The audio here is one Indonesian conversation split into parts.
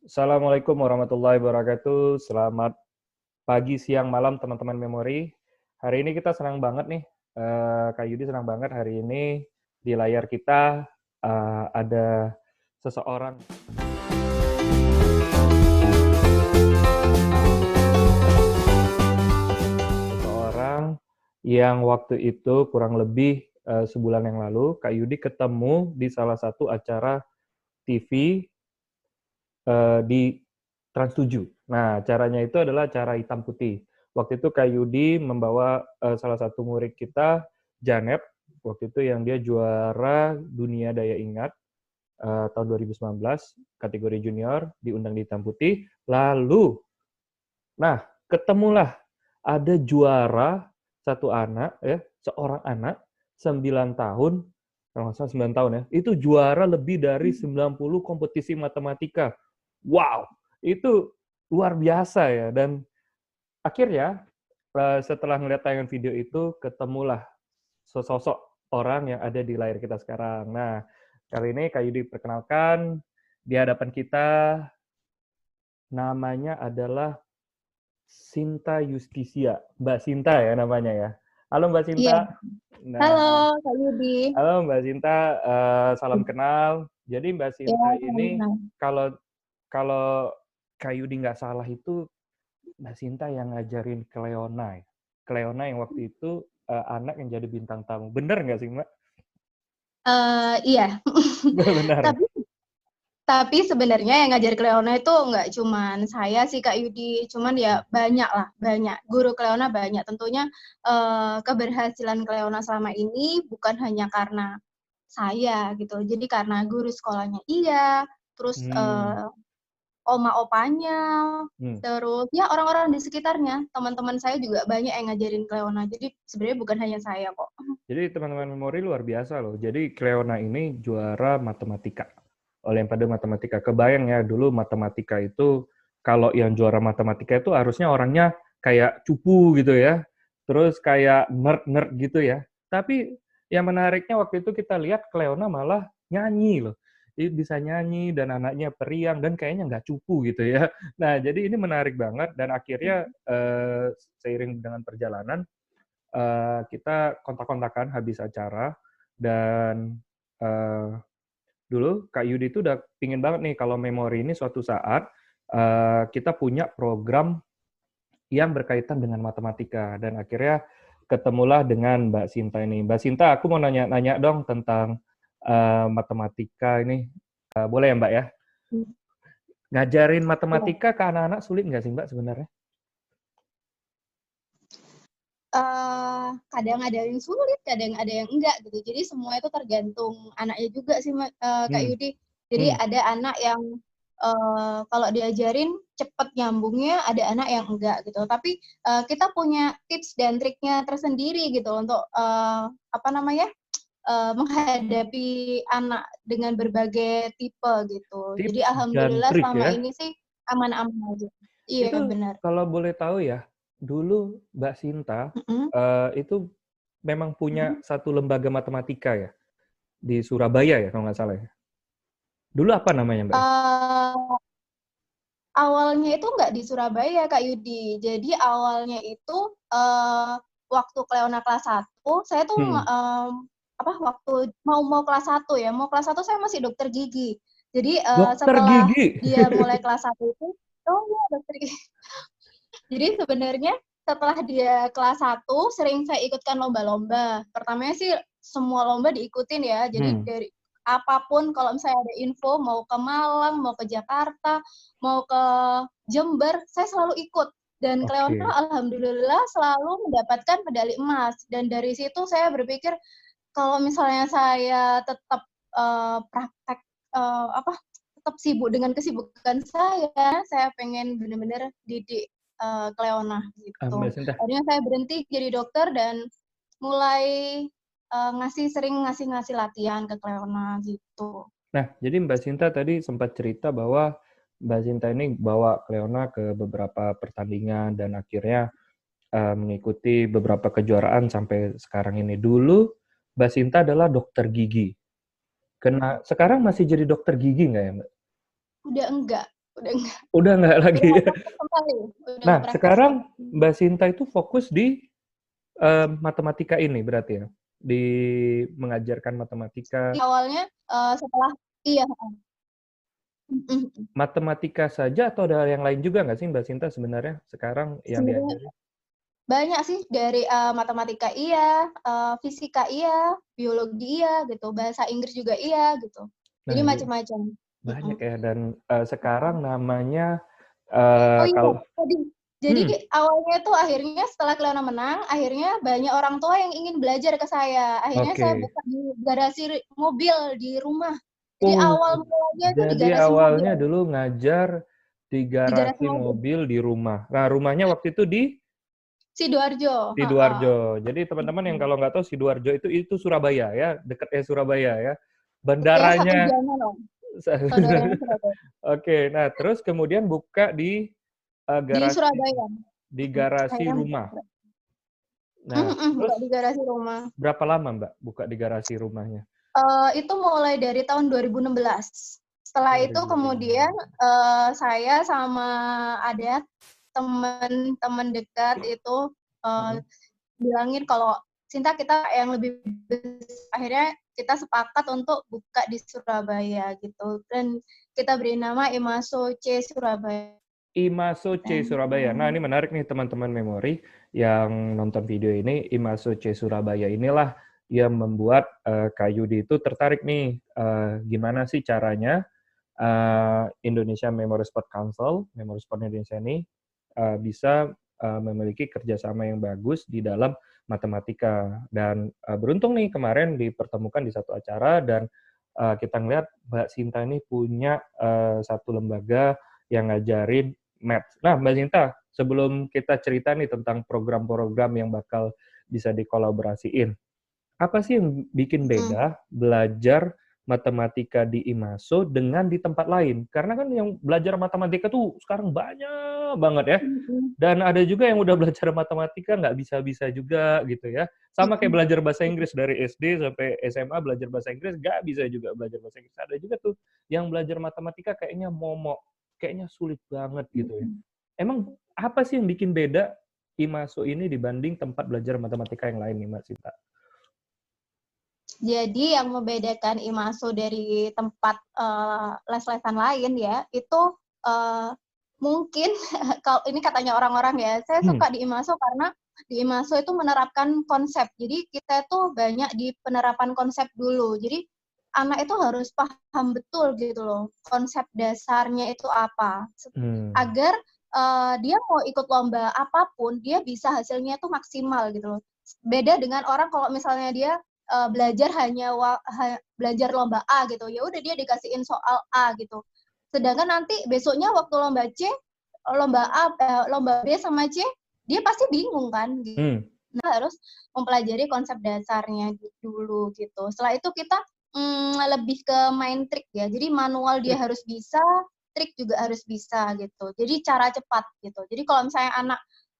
Assalamualaikum warahmatullahi wabarakatuh. Selamat pagi, siang, malam teman-teman memori. Hari ini kita senang banget nih, Kak Yudi senang banget hari ini di layar kita ada seseorang yang waktu itu kurang lebih sebulan yang lalu Kak Yudi ketemu di salah satu acara TV di Trans 7. Nah, acaranya itu adalah acara hitam putih. Waktu itu Kak Yudi membawa salah satu murid kita, Janep, waktu itu yang dia juara dunia daya ingat tahun 2019, kategori junior, diundang di hitam putih. Lalu, nah, ketemulah ada juara satu anak, ya, seorang anak, 9 tahun, kalau nggak salah 9 tahun ya, itu juara lebih dari 90 kompetisi matematika. Wow, itu luar biasa ya. Dan akhirnya setelah melihat tayangan video itu, ketemulah sosok orang yang ada di layar kita sekarang. Nah, kali ini Kak Yudi perkenalkan di hadapan kita, namanya adalah Sinta Justisia. Mbak Sinta ya namanya ya. Halo Mbak Iya. Sinta. Halo, Nah, Kak Yudi. halo Mbak Sinta, salam kenal. Jadi Mbak Ya, Sinta ini kenal. kalau kalau Kak Yudi nggak salah itu Mbak Sinta yang ngajarin Cleona ya? Cleona yang waktu itu anak yang jadi bintang tamu. Bener nggak sih Mbak? Iya. Benar ya? Tapi tapi sebenarnya yang ngajar Cleona itu nggak cuman saya sih, Kak Yudi. Cuman ya banyak lah, banyak. Guru Cleona banyak. Tentunya keberhasilan Cleona selama ini bukan hanya karena saya gitu. Jadi karena guru sekolahnya iya, terus Hmm. oma-opanya, Hmm. terus ya orang-orang di sekitarnya, teman-teman saya juga banyak yang ngajarin Cleona. Jadi sebenarnya bukan hanya saya kok. Jadi teman-teman memori luar biasa loh. Jadi Cleona ini juara matematika. Olimpiade matematika. Kebayang ya dulu matematika itu kalau yang juara matematika itu harusnya orangnya kayak cupu gitu ya. Terus kayak nerd-nerd gitu ya. Tapi yang menariknya waktu itu kita lihat Cleona malah nyanyi loh. Dia bisa nyanyi dan anaknya periang dan kayaknya nggak cupu gitu ya. Nah, jadi ini menarik banget dan akhirnya seiring dengan perjalanan kita kontak-kontakan habis acara dan dulu Kak Yudi itu udah pingin banget nih kalau memori ini suatu saat kita punya program yang berkaitan dengan matematika dan akhirnya ketemulah dengan Mbak Sinta ini. Mbak Sinta, aku mau nanya-nanya dong tentang matematika ini. Boleh ya Mbak ya? Ngajarin matematika ke anak-anak sulit nggak sih Mbak sebenarnya? Kadang ada yang sulit, kadang ada yang enggak gitu. Jadi semua itu tergantung anaknya juga sih, Kak Hmm. Yudi. Jadi ada anak yang kalau diajarin cepet nyambungnya, ada anak yang enggak gitu. Tapi kita punya tips dan triknya tersendiri gitu untuk menghadapi anak dengan berbagai tipe gitu. Jadi Tips dan alhamdulillah trik selama ya. ini sih aman-aman aja. Iya Itu benar. kalau boleh tahu ya, dulu Mbak Sinta Mm-mm. itu memang punya Mm-mm. satu lembaga matematika ya di Surabaya ya kalau nggak salah ya. Dulu apa namanya Mbak? Uh, Awalnya itu nggak di Surabaya, Kak Yudi. Jadi awalnya itu waktu Cleona kelas 1, saya tuh Hmm. waktu mau kelas 1 ya, mau kelas 1 saya masih dokter gigi. Jadi Dokter setelah gigi. dia mulai kelas 1 itu, oh iya dokter gigi. Jadi sebenarnya setelah dia kelas 1 sering saya ikutkan lomba-lomba. Pertamanya sih semua lomba diikutin ya. Jadi Hmm. dari apapun kalau misalnya ada info mau ke Malang, mau ke Jakarta, mau ke Jember, saya selalu ikut. Dan Cleona Oke. alhamdulillah selalu mendapatkan medali emas. Dan dari situ saya berpikir kalau misalnya saya tetap praktek tetap sibuk dengan kesibukan saya pengen benar-benar didik Cleona Mbak gitu. Sinta. Akhirnya saya berhenti jadi dokter dan mulai sering ngasih latihan ke Cleona gitu. Nah, jadi Mbak Sinta tadi sempat cerita bahwa Mbak Sinta ini bawa Cleona ke beberapa pertandingan dan akhirnya mengikuti beberapa kejuaraan sampai sekarang ini. Dulu Mbak Sinta adalah dokter gigi. Sekarang masih jadi dokter gigi nggak ya Mbak? Udah enggak, Udah nggak udah lagi. nggak fokus kembali, udah Nah, nggak praktis sekarang lagi. Mbak Sinta itu fokus di matematika ini berarti ya? Di mengajarkan matematika. Awalnya setelah iya, mm, Matematika saja atau ada yang lain juga nggak sih Mbak Sinta sebenarnya sekarang yang sebenarnya diajari? banyak sih dari matematika iya, fisika iya, biologi iya gitu, bahasa Inggris juga iya gitu. Jadi Nah, macam-macam. banyak Mm-mm. ya dan sekarang namanya Oh iya, kalau jadi awalnya tuh akhirnya setelah Cleona menang, akhirnya banyak orang tua yang ingin belajar ke saya. Akhirnya saya oke. buka di garasi mobil di rumah. Jadi Oh, awal mulanya tuh di jadi garasi mobil, awalnya dulu ngajar di di garasi garasi mobil. mobil di rumah. Nah, rumahnya waktu itu di Sidoarjo, heeh. Sidoarjo. Jadi teman-teman yang kalau nggak tahu Sidoarjo itu Surabaya ya, dekatnya Surabaya ya. Kayak satu Bandaranya. jam loh, saudaranya Surabaya. Oke, nah terus kemudian buka di Di garasi Surabaya. garasi Akhirnya rumah. Nah, buka terus di garasi rumah. berapa lama Mbak buka di garasi rumahnya? Itu mulai dari tahun 2016. Setelah itu kemudian 2016. saya sama ada teman-teman dekat itu Hmm. bilangin kalau Sinta kita yang lebih akhirnya kita sepakat untuk buka di Surabaya gitu dan kita beri nama Imaso C Surabaya. Imaso C Surabaya. Nah, ini menarik nih teman-teman memori yang nonton video ini. Imaso C Surabaya inilah yang membuat Kak Yudi itu tertarik nih. Gimana sih caranya Indonesia Memory Sport Council, Memory Sport Indonesia ini bisa memiliki kerjasama yang bagus di dalam matematika. Dan beruntung nih kemarin dipertemukan di satu acara dan kita ngeliat Mbak Sinta ini punya satu lembaga yang ngajarin maths. Nah, Mbak Sinta, sebelum kita cerita nih tentang program-program yang bakal bisa dikolaborasiin, apa sih yang bikin beda belajar matematika di IMASO dengan di tempat lain? Karena kan yang belajar matematika tuh sekarang banyak banget ya. Dan ada juga yang udah belajar matematika nggak bisa-bisa juga gitu ya. Sama kayak belajar bahasa Inggris dari SD sampai SMA belajar bahasa Inggris nggak bisa juga belajar bahasa Inggris. Ada juga tuh yang belajar matematika kayaknya momok, kayaknya sulit banget gitu ya. Emang apa sih yang bikin beda IMASO ini dibanding tempat belajar matematika yang lain nih Mbak Sinta? Jadi yang membedakan IMASO dari tempat les-lesan lain ya, itu mungkin kalau ini katanya orang-orang ya, saya suka di IMASO karena di IMASO itu menerapkan konsep. Jadi kita itu banyak di penerapan konsep dulu. Jadi anak itu harus paham betul gitu loh, konsep dasarnya itu apa. Agar dia mau ikut lomba apapun, dia bisa hasilnya itu maksimal gitu loh. Beda dengan orang kalau misalnya dia belajar hanya belajar lomba A gitu, ya udah dia dikasihin soal A gitu. Sedangkan nanti besoknya waktu lomba C, lomba A, lomba B sama C, dia pasti bingung kan gitu. Nah, harus mempelajari konsep dasarnya dulu gitu. Setelah itu kita lebih ke main trik ya. Jadi manual dia harus bisa, trik juga harus bisa gitu. Jadi cara cepat gitu. Jadi kalau misalnya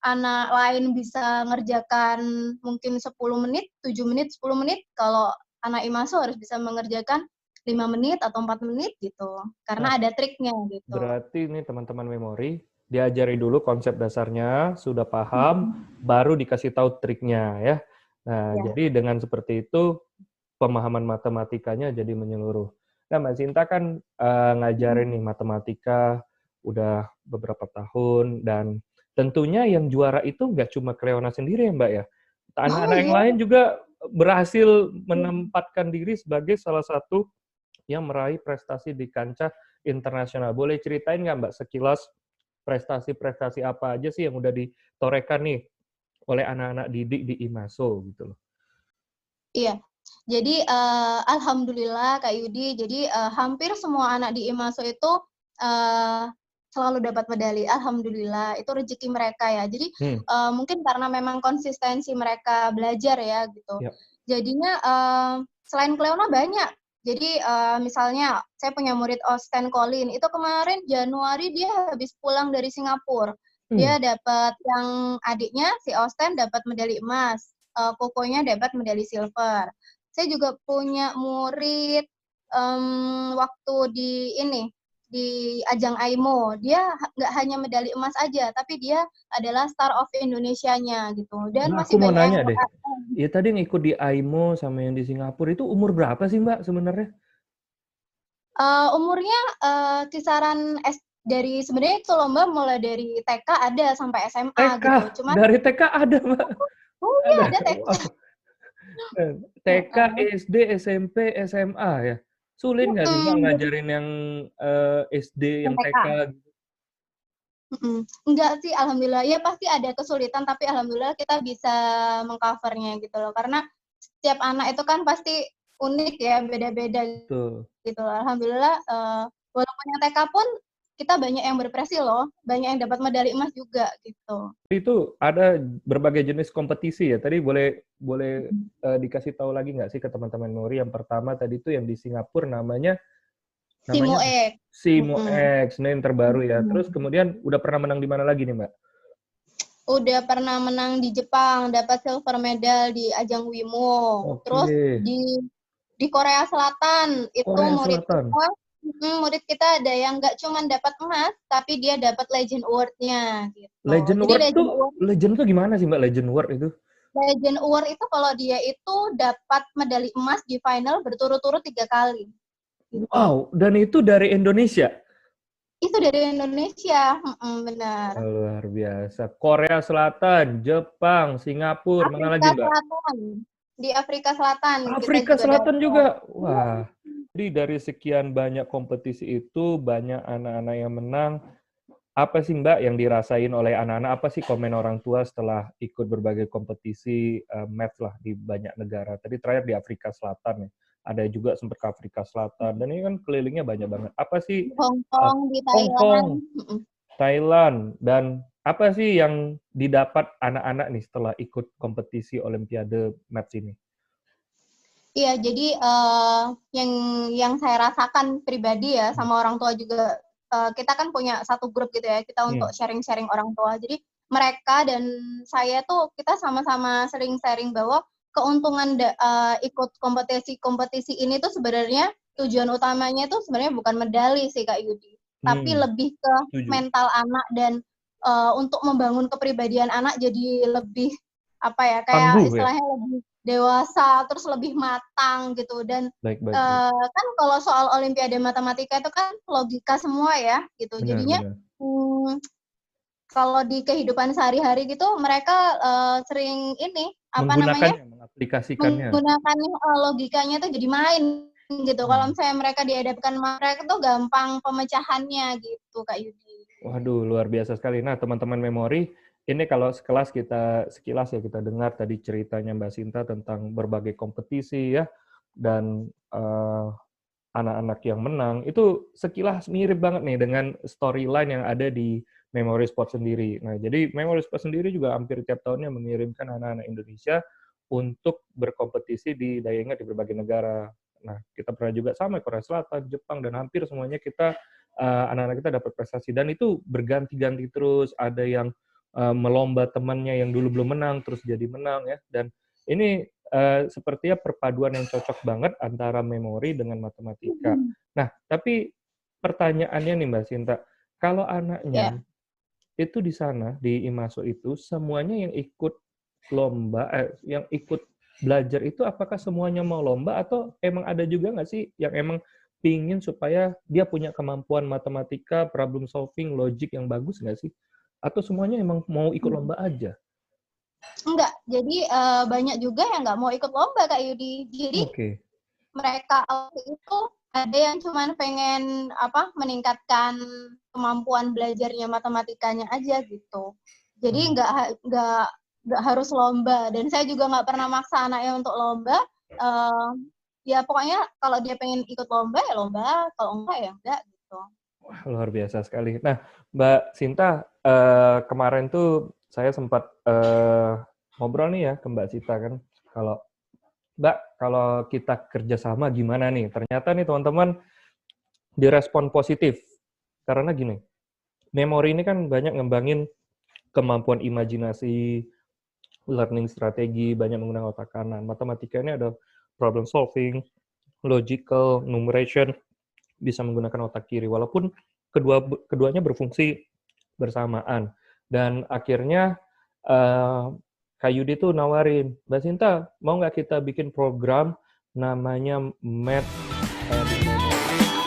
anak lain bisa ngerjakan mungkin 10 menit, 7 menit, 10 menit, kalau anak IMASO harus bisa mengerjakan 5 menit atau 4 menit gitu. Karena ada triknya gitu. Berarti ini teman-teman memori, diajari dulu konsep dasarnya, sudah paham, baru dikasih tahu triknya ya. Nah, jadi dengan seperti itu pemahaman matematikanya jadi menyeluruh. Nah, Mbak Sinta kan ngajarin nih matematika udah beberapa tahun dan tentunya yang juara itu nggak cuma Cleona sendiri ya Mbak ya. Anak-anak yang lain juga berhasil menempatkan diri sebagai salah satu yang meraih prestasi di kancah internasional. Boleh ceritain nggak Mbak sekilas prestasi-prestasi apa aja sih yang udah ditorekan nih oleh anak-anak didik di IMASO gitu loh. Iya, jadi alhamdulillah Kak Yudi, jadi hampir semua anak di IMASO itu selalu dapat medali. Alhamdulillah, itu rezeki mereka ya. Jadi mungkin karena memang konsistensi mereka belajar ya gitu. Jadinya selain Cleona banyak. Jadi misalnya saya punya murid Austen Colin, itu kemarin Januari dia habis pulang dari Singapura. Dia dapat yang adiknya si Austen dapat medali emas. Kokonya dapat medali silver. Saya juga punya murid waktu di di ajang AIMO. Dia nggak hanya medali emas aja, tapi dia adalah Star of Indonesia-nya gitu. Dan Nah, masih aku mau banyak yang nanya deh. Ya tadi yang ikut di AIMO sama yang di Singapura itu umur berapa sih Mbak sebenarnya? umurnya kisaran dari sebenarnya itu lomba mulai dari TK ada sampai SMA TK, gitu. Cuman dari TK ada Mbak? oh iya Ada, ada TK. wow. TK, Heeh. SD, SMP, SMA ya? Sulit nggak sih Mbak Jadi ngajarin yang SD, yang TK. TK? Enggak sih, alhamdulillah. Ya pasti ada kesulitan, tapi alhamdulillah kita bisa mengcovernya gitu loh. Karena setiap anak itu kan pasti unik ya, beda-beda Betul. gitu loh. Alhamdulillah, walaupun yang TK pun kita banyak yang berprestasi loh, banyak yang dapat medali emas juga gitu. Itu ada berbagai jenis kompetisi ya. Tadi boleh dikasih tahu lagi nggak sih ke teman-teman Nuri? Yang pertama tadi itu yang di Singapura namanya Simoe. Simo Mm-mm. X, ini yang terbaru ya. Terus Mm-mm. kemudian udah pernah menang di mana lagi nih Mbak? Udah pernah menang di Jepang, dapat silver medal di ajang WIMO. Oke, Terus di Korea Selatan itu Korea Selatan. murid kita ada yang nggak cuma dapat emas, tapi dia dapat Legend Award-nya gitu. Legend Jadi Award tuh, Legend tuh gimana sih Mbak Legend Award itu? Legend Award itu kalau dia itu dapat medali emas di final berturut-turut 3 kali. Gitu. Wow, dan itu dari Indonesia? Itu dari Indonesia, benar. Luar biasa. Korea Selatan, Jepang, Singapura, mana Afrika lagi Mbak? Selatan. Di Afrika Selatan kita Afrika juga Selatan dapat. juga. Wah, jadi dari sekian banyak kompetisi itu, banyak anak-anak yang menang. Apa sih Mbak yang dirasain oleh anak-anak? Apa sih komen orang tua setelah ikut berbagai kompetisi math lah di banyak negara? Tadi terakhir di Afrika Selatan ya. Ada juga sempat ke Afrika Selatan. Dan ini kan kelilingnya banyak banget. Apa sih Di Hong Kong, di Hong Thailand. Kong, Thailand, dan apa sih yang didapat anak-anak nih setelah ikut kompetisi Olimpiade Maths ini? Iya, jadi yang saya rasakan pribadi ya sama orang tua juga, kita kan punya satu grup gitu ya, kita untuk sharing-sharing orang tua. Jadi mereka dan saya tuh kita sama-sama sering sharing bahwa keuntungan ikut kompetisi ini tuh sebenarnya tujuan utamanya tuh sebenarnya bukan medali sih Kak Yudi, tapi lebih ke Setuju. mental anak dan untuk membangun kepribadian anak jadi lebih apa ya, kayak Tangguh ya? istilahnya lebih dewasa, terus lebih matang gitu. Dan Baik. kan kalau soal Olimpiade Matematika itu kan logika semua ya gitu. Benar, Jadinya benar. kalau di kehidupan sehari-hari gitu mereka sering ini apa namanya Menggunakannya, mengaplikasikannya. menggunakan logikanya tuh jadi main gitu. Kalau misalnya mereka dihadapkan mereka tuh gampang pemecahannya gitu Kak Yudi. Waduh, luar biasa sekali. Nah, teman-teman memori, ini kalau sekilas ya kita dengar tadi ceritanya Mbak Sinta tentang berbagai kompetisi ya, dan anak-anak yang menang, itu sekilas mirip banget nih dengan storyline yang ada di Memory Sport sendiri. Nah, jadi Memory Sport sendiri juga hampir tiap tahunnya mengirimkan anak-anak Indonesia untuk berkompetisi di daya ingat di berbagai negara. Nah, kita pernah juga sama Korea Selatan, Jepang, dan hampir semuanya kita anak-anak kita dapat prestasi. Dan itu berganti-ganti terus. Ada yang melomba temannya yang dulu belum menang, terus jadi menang ya. Dan ini sepertinya perpaduan yang cocok banget antara memori dengan matematika. Nah, tapi pertanyaannya nih Mbak Sinta, kalau anaknya itu di sana, di IMASO itu, semuanya yang ikut lomba, yang ikut belajar itu apakah semuanya mau lomba atau emang ada juga nggak sih yang emang pingin supaya dia punya kemampuan matematika, problem solving, logic yang bagus nggak sih? Atau semuanya emang mau ikut lomba aja? Enggak, jadi banyak juga yang nggak mau ikut lomba Kak Yudi. Jadi mereka itu ada yang cuma pengen meningkatkan kemampuan belajarnya matematikanya aja gitu. Jadi nggak harus lomba. Dan saya juga nggak pernah maksa anaknya untuk lomba. Ya pokoknya kalau dia pengen ikut lomba ya lomba, kalau enggak ya enggak gitu. Wah, luar biasa sekali. Nah, Mbak Sinta, kemarin tuh saya sempat ngobrol nih ya ke Mbak Sinta kan, Mbak, kalau kita kerjasama gimana nih? Ternyata nih teman-teman direspon positif. Karena gini, memori ini kan banyak ngembangin kemampuan imajinasi, learning strategi, banyak menggunakan otak kanan. Matematika ini ada problem solving, logical, numeration, bisa menggunakan otak kiri, walaupun keduanya berfungsi bersamaan. Dan akhirnya Kak Yudi tuh nawarin, Mbak Sinta, mau nggak kita bikin program namanya Math di Indonesia?